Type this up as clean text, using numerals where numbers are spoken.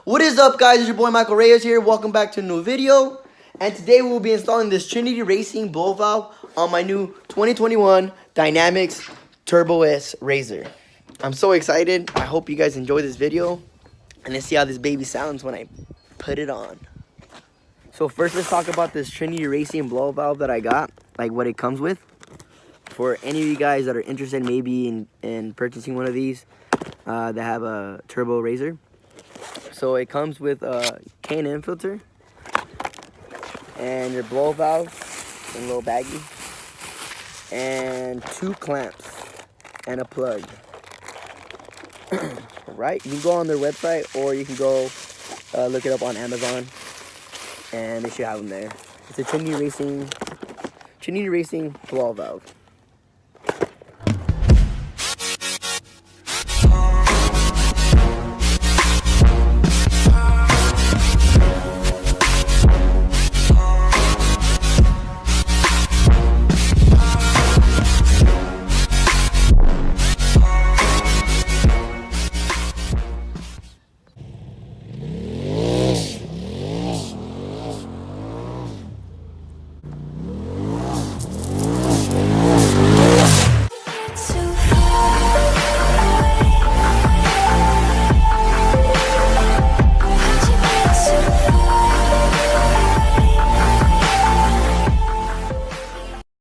What is up, guys? It's your boy Michael Reyes here. Welcome back to a new video. And today we will be installing this Trinity Racing blow valve on my new 2021 Dynamix Turbo S Razor. I'm so excited. I hope you guys enjoy this video. And let's see how this baby sounds when I put it on. So first, let's talk about this Trinity Racing blow valve that I got, like what it comes with. For any of you guys that are interested maybe in purchasing one of these that have a turbo razor. So it comes with a K&N filter and your blow valve in a little baggie and 2 clamps and a plug. Right, you can go on their website or you can go look it up on Amazon and they should have them there. It's a Trinity Racing blow valve.